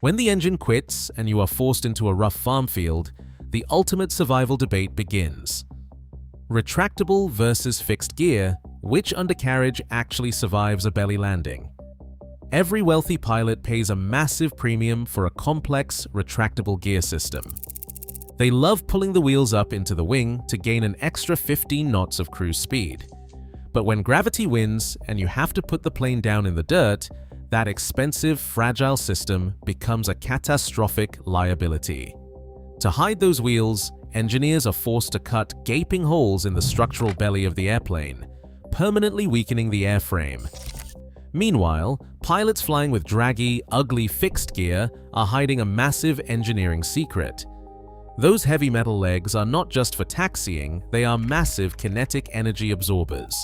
When the engine quits and you are forced into a rough farm field, the ultimate survival debate begins. Retractable versus fixed gear, which undercarriage actually survives a belly landing? Every wealthy pilot pays a massive premium for a complex, retractable gear system. They love pulling the wheels up into the wing to gain an extra 15 knots of cruise speed. But when gravity wins and you have to put the plane down in the dirt, that expensive, fragile system becomes a catastrophic liability. To hide those wheels, engineers are forced to cut gaping holes in the structural belly of the airplane, permanently weakening the airframe. Meanwhile, pilots flying with draggy, ugly fixed gear are hiding a massive engineering secret. Those heavy metal legs are not just for taxiing, they are massive kinetic energy absorbers.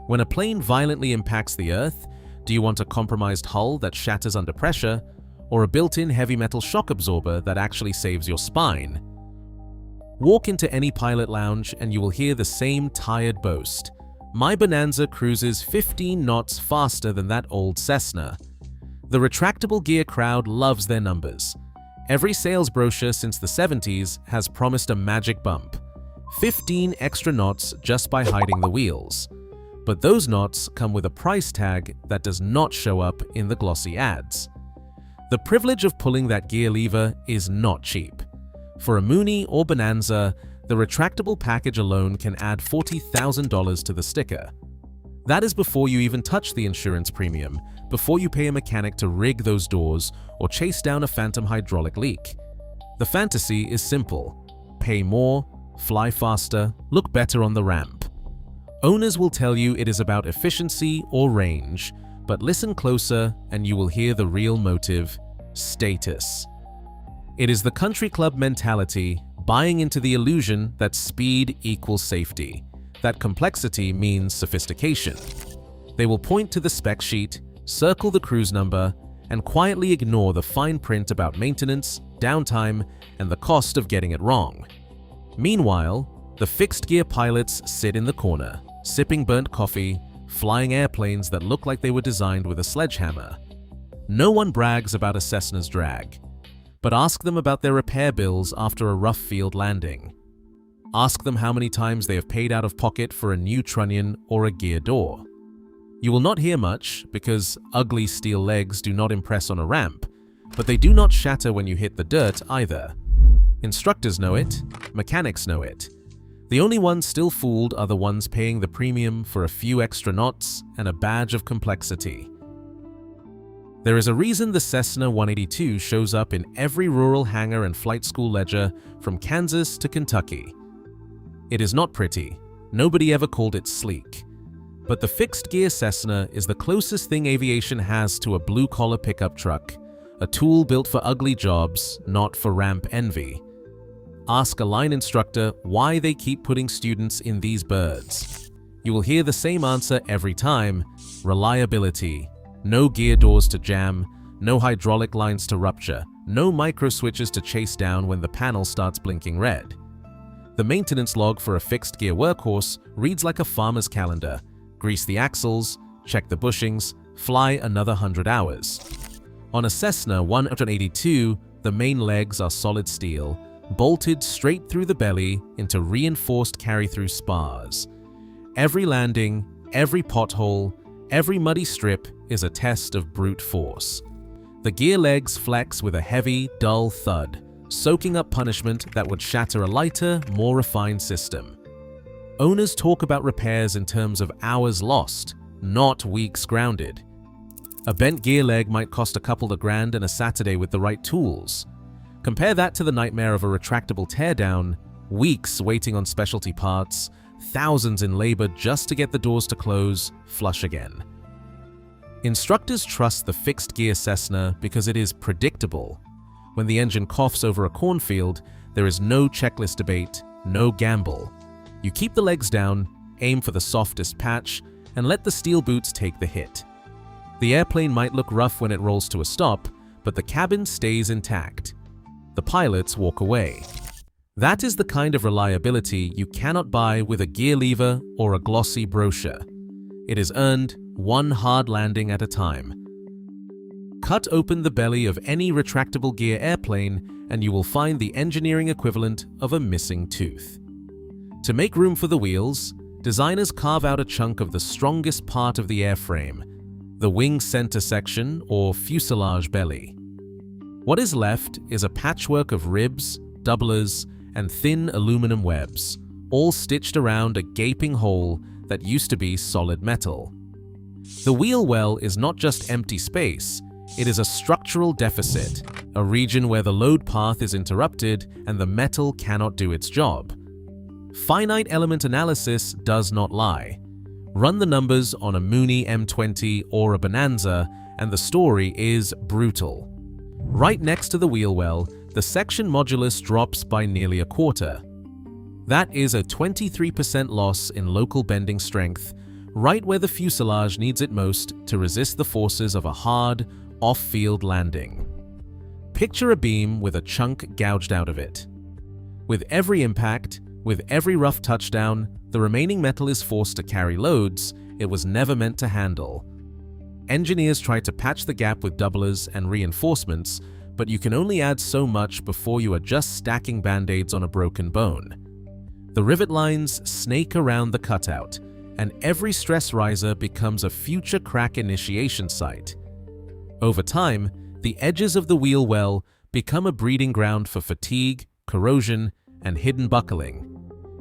When a plane violently impacts the Earth, do you want a compromised hull that shatters under pressure, or a built-in heavy metal shock absorber that actually saves your spine? Walk into any pilot lounge and you will hear the same tired boast. My Bonanza cruises 15 knots faster than that old Cessna. The retractable gear crowd loves their numbers. Every sales brochure since the 70s has promised a magic bump. 15 extra knots just by hiding the wheels. But those knots come with a price tag that does not show up in the glossy ads. The privilege of pulling that gear lever is not cheap. For a Mooney or Bonanza, the retractable package alone can add $40,000 to the sticker. That is before you even touch the insurance premium, before you pay a mechanic to rig those doors or chase down a phantom hydraulic leak. The fantasy is simple: pay more, fly faster, look better on the ramp. Owners will tell you it is about efficiency or range, but listen closer and you will hear the real motive: status. It is the country club mentality, buying into the illusion that speed equals safety, that complexity means sophistication. They will point to the spec sheet, circle the cruise number, and quietly ignore the fine print about maintenance, downtime, and the cost of getting it wrong. Meanwhile, the fixed-gear pilots sit in the corner, sipping burnt coffee, flying airplanes that look like they were designed with a sledgehammer. No one brags about a Cessna's drag, but ask them about their repair bills after a rough field landing. Ask them how many times they have paid out of pocket for a new trunnion or a gear door. You will not hear much because ugly steel legs do not impress on a ramp, but they do not shatter when you hit the dirt either. Instructors know it, mechanics know it. The only ones still fooled are the ones paying the premium for a few extra knots and a badge of complexity. There is a reason the Cessna 182 shows up in every rural hangar and flight school ledger from Kansas to Kentucky. It is not pretty. Nobody ever called it sleek. But the fixed-gear Cessna is the closest thing aviation has to a blue-collar pickup truck, a tool built for ugly jobs, not for ramp envy. Ask a line instructor why they keep putting students in these birds. You will hear the same answer every time: reliability. No gear doors to jam, no hydraulic lines to rupture, no micro switches to chase down when the panel starts blinking red. The maintenance log for a fixed-gear workhorse reads like a farmer's calendar: grease the axles, check the bushings, fly another 100 hours. On a Cessna 182, the main legs are solid steel, bolted straight through the belly into reinforced carry-through spars. Every landing, every pothole, every muddy strip is a test of brute force. The gear legs flex with a heavy, dull thud, soaking up punishment that would shatter a lighter, more refined system. Owners talk about repairs in terms of hours lost, not weeks grounded. A bent gear leg might cost a couple of grand and a Saturday with the right tools. Compare that to the nightmare of a retractable teardown: weeks waiting on specialty parts, thousands in labor just to get the doors to close, flush again. Instructors trust the fixed-gear Cessna because it is predictable. When the engine coughs over a cornfield, there is no checklist debate, no gamble. You keep the legs down, aim for the softest patch, and let the steel boots take the hit. The airplane might look rough when it rolls to a stop, but the cabin stays intact. The pilots walk away. That is the kind of reliability you cannot buy with a gear lever or a glossy brochure. It is earned one hard landing at a time. Cut open the belly of any retractable gear airplane and you will find the engineering equivalent of a missing tooth. To make room for the wheels, designers carve out a chunk of the strongest part of the airframe, the wing center section or fuselage belly. What is left is a patchwork of ribs, doublers, and thin aluminum webs, all stitched around a gaping hole that used to be solid metal. The wheel well is not just empty space, it is a structural deficit, a region where the load path is interrupted and the metal cannot do its job. Finite element analysis does not lie. Run the numbers on a Mooney M20 or a Bonanza and the story is brutal. Right next to the wheel well, the section modulus drops by nearly a quarter. That is a 23% loss in local bending strength, right where the fuselage needs it most to resist the forces of a hard, off-field landing. Picture a beam with a chunk gouged out of it. With every impact, with every rough touchdown, the remaining metal is forced to carry loads it was never meant to handle. Engineers try to patch the gap with doublers and reinforcements, but you can only add so much before you are just stacking band-aids on a broken bone. The rivet lines snake around the cutout, and every stress riser becomes a future crack initiation site. Over time, the edges of the wheel well become a breeding ground for fatigue, corrosion, and hidden buckling.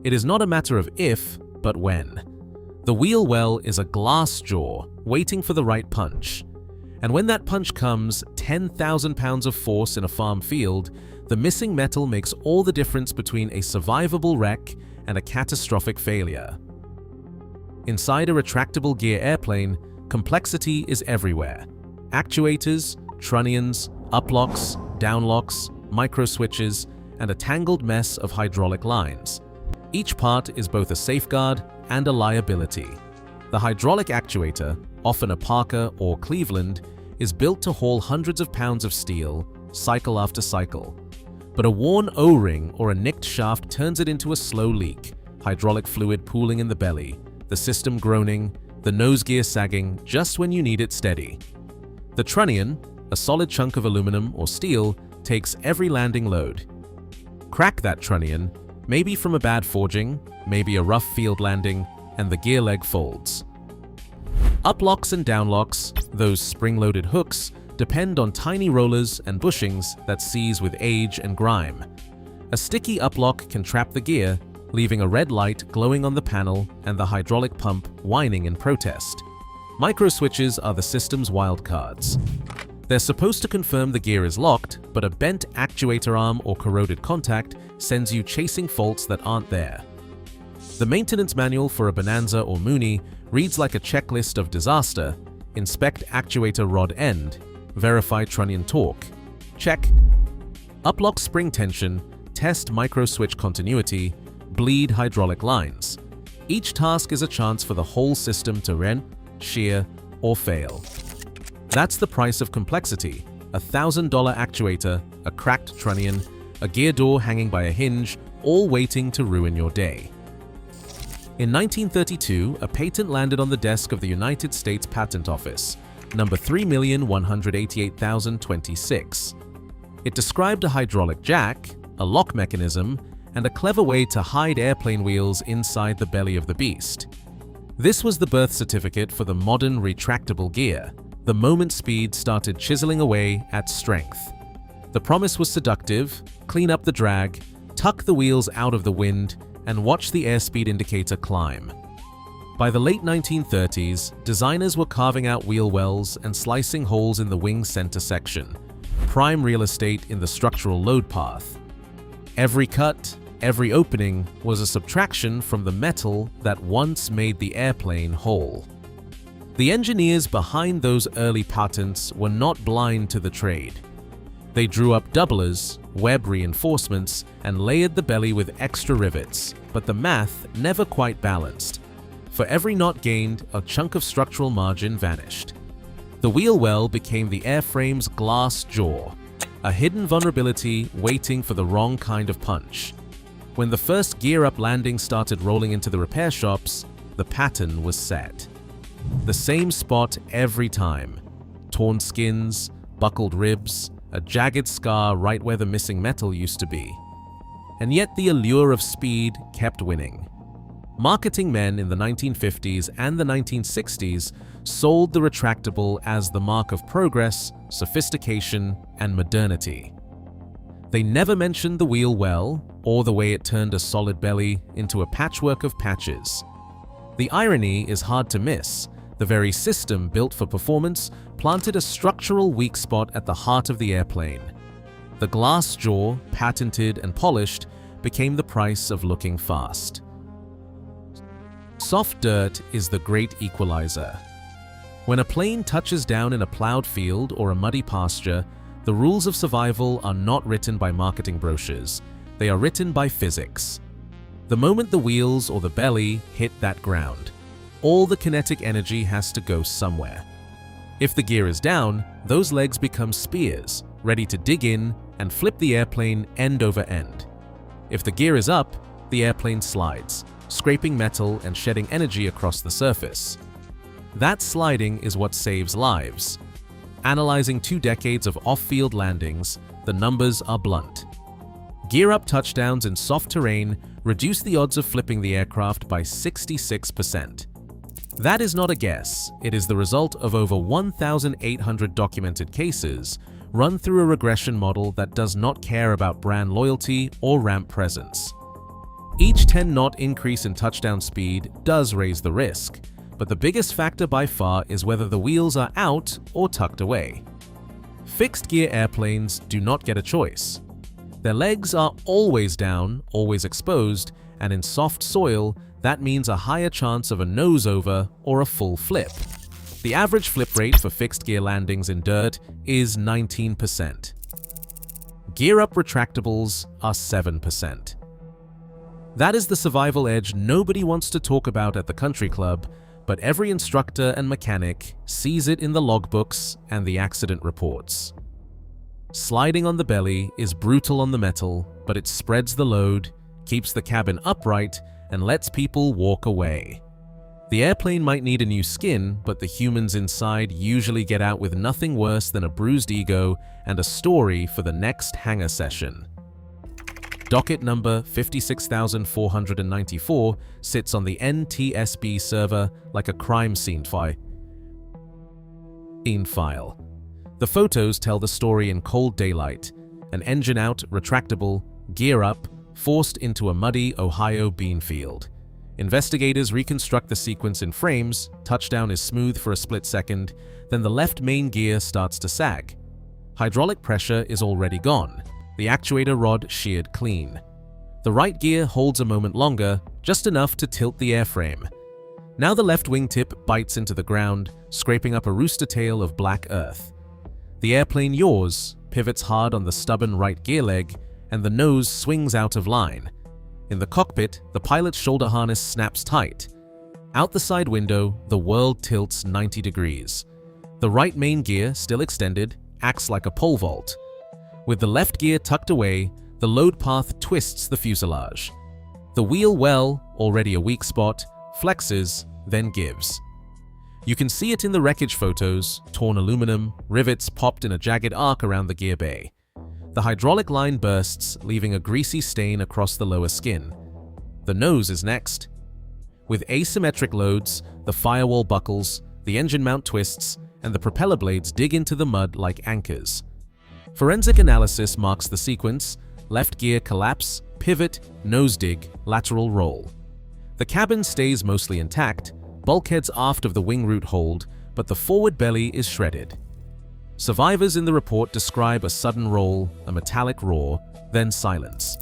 It is not a matter of if, but when. The wheel well is a glass jaw waiting for the right punch. And when that punch comes, 10,000 pounds of force in a farm field, the missing metal makes all the difference between a survivable wreck and a catastrophic failure. Inside a retractable gear airplane, complexity is everywhere. Actuators, trunnions, uplocks, downlocks, microswitches, and a tangled mess of hydraulic lines. Each part is both a safeguard and a liability. The hydraulic actuator, often a Parker or Cleveland, is built to haul hundreds of pounds of steel, cycle after cycle. But a worn O-ring or a nicked shaft turns it into a slow leak, hydraulic fluid pooling in the belly, the system groaning, the nose gear sagging just when you need it steady. The trunnion, a solid chunk of aluminum or steel, takes every landing load. Crack that trunnion, maybe from a bad forging, maybe a rough field landing, and the gear leg folds. Uplocks and downlocks, those spring-loaded hooks, depend on tiny rollers and bushings that seize with age and grime. A sticky uplock can trap the gear, leaving a red light glowing on the panel and the hydraulic pump whining in protest. Microswitches are the system's wildcards. They're supposed to confirm the gear is locked, but a bent actuator arm or corroded contact sends you chasing faults that aren't there. The maintenance manual for a Bonanza or Mooney reads like a checklist of disaster. Inspect actuator rod end. Verify trunnion torque. Check. Uplock spring tension. Test microswitch continuity. Bleed hydraulic lines. Each task is a chance for the whole system to rent, shear, or fail. That's the price of complexity. A $1,000 actuator, a cracked trunnion, a gear door hanging by a hinge, all waiting to ruin your day. In 1932, a patent landed on the desk of the United States Patent Office, number 3,188,026. It described a hydraulic jack, a lock mechanism, and a clever way to hide airplane wheels inside the belly of the beast. This was the birth certificate for the modern retractable gear, the moment speed started chiseling away at strength. The promise was seductive: clean up the drag, tuck the wheels out of the wind, and watch the airspeed indicator climb. By the late 1930s, designers were carving out wheel wells and slicing holes in the wing center section, prime real estate in the structural load path. Every cut, every opening was a subtraction from the metal that once made the airplane whole. The engineers behind those early patents were not blind to the trade. They drew up doublers, web reinforcements, and layered the belly with extra rivets, but the math never quite balanced. For every knot gained, a chunk of structural margin vanished. The wheel well became the airframe's glass jaw, a hidden vulnerability waiting for the wrong kind of punch. When the first gear-up landing started rolling into the repair shops, the pattern was set. The same spot every time: torn skins, buckled ribs, a jagged scar right where the missing metal used to be. And yet the allure of speed kept winning. Marketing men in the 1950s and the 1960s sold the retractable as the mark of progress, sophistication, and modernity. They never mentioned the wheel well, or the way it turned a solid belly into a patchwork of patches. The irony is hard to miss. The very system built for performance planted a structural weak spot at the heart of the airplane. The glass jaw, patented and polished, became the price of looking fast. Soft dirt is the great equalizer. When a plane touches down in a plowed field or a muddy pasture, the rules of survival are not written by marketing brochures. They are written by physics. The moment the wheels or the belly hit that ground, all the kinetic energy has to go somewhere. If the gear is down, those legs become spears, ready to dig in and flip the airplane end over end. If the gear is up, the airplane slides, scraping metal and shedding energy across the surface. That sliding is what saves lives. Analyzing 2 decades of off-field landings, the numbers are blunt. Gear-up touchdowns in soft terrain reduce the odds of flipping the aircraft by 66%. That is not a guess, it is the result of over 1,800 documented cases run through a regression model that does not care about brand loyalty or ramp presence. Each 10-knot increase in touchdown speed does raise the risk, but the biggest factor by far is whether the wheels are out or tucked away. Fixed-gear airplanes do not get a choice. Their legs are always down, always exposed, and in soft soil, that means a higher chance of a nose-over or a full flip. The average flip rate for fixed-gear landings in dirt is 19%. Gear-up retractables are 7%. That is the survival edge nobody wants to talk about at the country club, but every instructor and mechanic sees it in the logbooks and the accident reports. Sliding on the belly is brutal on the metal, but it spreads the load, keeps the cabin upright, and lets people walk away. The airplane might need a new skin, but the humans inside usually get out with nothing worse than a bruised ego and a story for the next hangar session. Docket number 56,494 sits on the NTSB server like a crime scene file. The photos tell the story in cold daylight. An engine out, retractable, gear up, forced into a muddy Ohio bean field. Investigators reconstruct the sequence in frames, touchdown is smooth for a split second, then the left main gear starts to sag. Hydraulic pressure is already gone. The actuator rod sheared clean. The right gear holds a moment longer, just enough to tilt the airframe. Now the left wingtip bites into the ground, scraping up a rooster tail of black earth. The airplane yaws, pivots hard on the stubborn right gear leg, and the nose swings out of line. In the cockpit, the pilot's shoulder harness snaps tight. Out the side window, the world tilts 90 degrees. The right main gear, still extended, acts like a pole vault. With the left gear tucked away, the load path twists the fuselage. The wheel well, already a weak spot, flexes, then gives. You can see it in the wreckage photos, torn aluminum, rivets popped in a jagged arc around the gear bay. The hydraulic line bursts, leaving a greasy stain across the lower skin. The nose is next. With asymmetric loads, the firewall buckles, the engine mount twists, and the propeller blades dig into the mud like anchors. Forensic analysis marks the sequence: left gear collapse, pivot, nose dig, lateral roll. The cabin stays mostly intact, bulkheads aft of the wing root hold, but the forward belly is shredded. Survivors in the report describe a sudden roll, a metallic roar, then silence.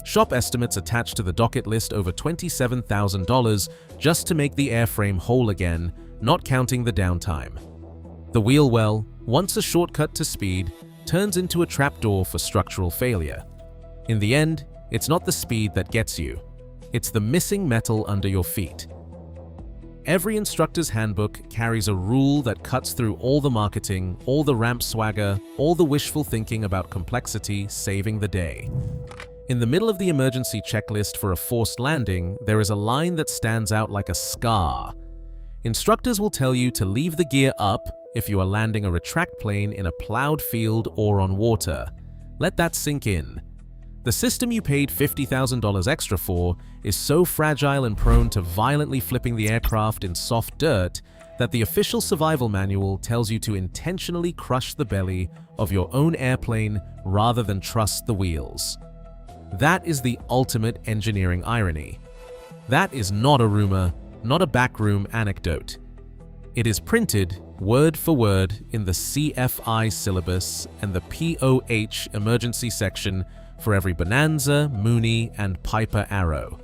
Shop estimates attached to the docket list over $27,000 just to make the airframe whole again, not counting the downtime. The wheel well, once a shortcut to speed, turns into a trapdoor for structural failure. In the end, it's not the speed that gets you. It's the missing metal under your feet. Every instructor's handbook carries a rule that cuts through all the marketing, all the ramp swagger, all the wishful thinking about complexity saving the day. In the middle of the emergency checklist for a forced landing, there is a line that stands out like a scar. Instructors will tell you to leave the gear up if you are landing a retract plane in a plowed field or on water. Let that sink in. The system you paid $50,000 extra for is so fragile and prone to violently flipping the aircraft in soft dirt that the official survival manual tells you to intentionally crush the belly of your own airplane rather than trust the wheels. That is the ultimate engineering irony. That is not a rumor, not a backroom anecdote. It is printed word for word in the CFI syllabus and the POH emergency section for every Bonanza, Mooney, and Piper Arrow.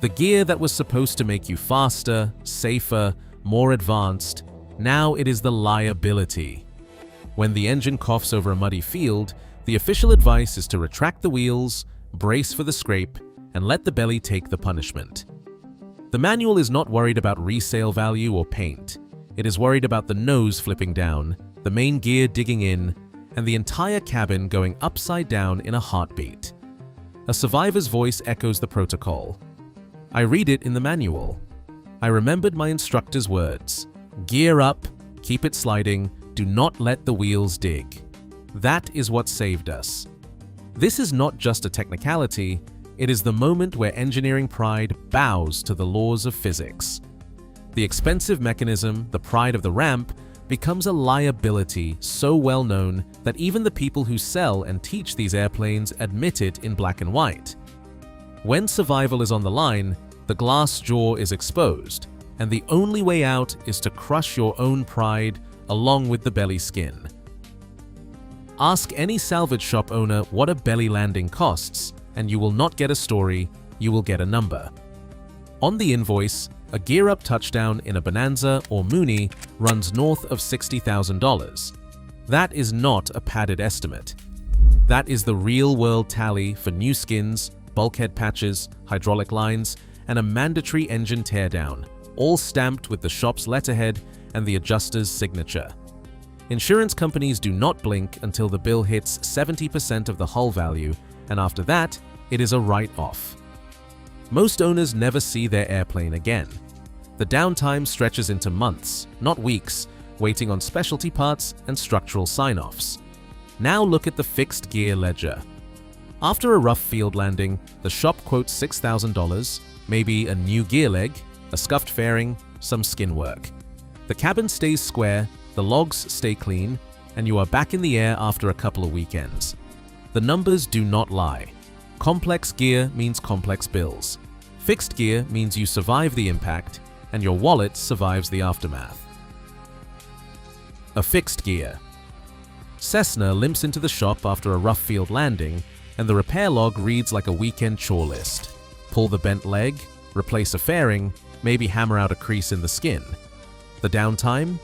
The gear that was supposed to make you faster, safer, more advanced, now it is the liability. When the engine coughs over a muddy field, the official advice is to retract the wheels, brace for the scrape, and let the belly take the punishment. The manual is not worried about resale value or paint. It is worried about the nose flipping down, the main gear digging in, and the entire cabin going upside down in a heartbeat. A survivor's voice echoes the protocol. I read it in the manual. I remembered my instructor's words. Gear up, keep it sliding, do not let the wheels dig. That is what saved us. This is not just a technicality, it is the moment where engineering pride bows to the laws of physics. The expensive mechanism, the pride of the ramp, becomes a liability so well known that even the people who sell and teach these airplanes admit it in black and white. When survival is on the line, the glass jaw is exposed, and the only way out is to crush your own pride along with the belly skin. Ask any salvage shop owner what a belly landing costs, and you will not get a story, you will get a number. On the invoice, a gear-up touchdown in a Bonanza or Mooney runs north of $60,000. That is not a padded estimate. That is the real-world tally for new skins, bulkhead patches, hydraulic lines, and a mandatory engine teardown, all stamped with the shop's letterhead and the adjuster's signature. Insurance companies do not blink until the bill hits 70% of the hull value, and after that, it is a write-off. Most owners never see their airplane again. The downtime stretches into months, not weeks, waiting on specialty parts and structural sign-offs. Now look at the fixed gear ledger. After a rough field landing, the shop quotes $6,000, maybe a new gear leg, a scuffed fairing, some skin work. The cabin stays square, the logs stay clean, and you are back in the air after a couple of weekends. The numbers do not lie. Complex gear means complex bills. Fixed gear means you survive the impact, and your wallet survives the aftermath. A fixed gear. Cessna limps into the shop after a rough field landing, and the repair log reads like a weekend chore list. Pull the bent leg, replace a fairing, maybe hammer out a crease in the skin. The downtime?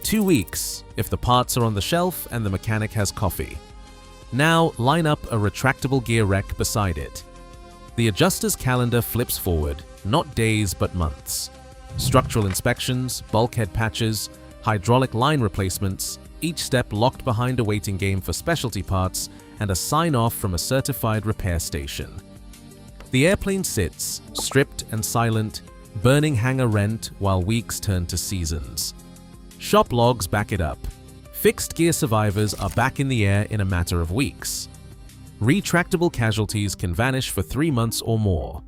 2 weeks, if the parts are on the shelf and the mechanic has coffee. Now line up a retractable gear wreck beside it. The adjuster's calendar flips forward, not days but months. Structural inspections, bulkhead patches, hydraulic line replacements, each step locked behind a waiting game for specialty parts and a sign-off from a certified repair station. The airplane sits, stripped and silent, burning hangar rent while weeks turn to seasons. Shop logs back it up. Fixed gear survivors are back in the air in a matter of weeks. Retractable casualties can vanish for 3 months or more.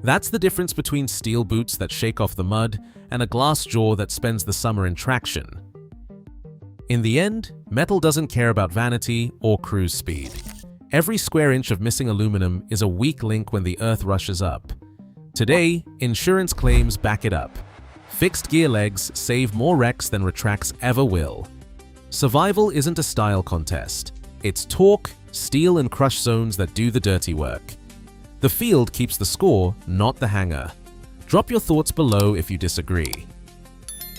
That's the difference between steel boots that shake off the mud and a glass jaw that spends the summer in traction. In the end, metal doesn't care about vanity or cruise speed. Every square inch of missing aluminum is a weak link when the earth rushes up. Today, insurance claims back it up. Fixed gear legs save more wrecks than retracts ever will. Survival isn't a style contest. It's torque, steel and crush zones that do the dirty work. The field keeps the score, not the hangar. Drop your thoughts below if you disagree.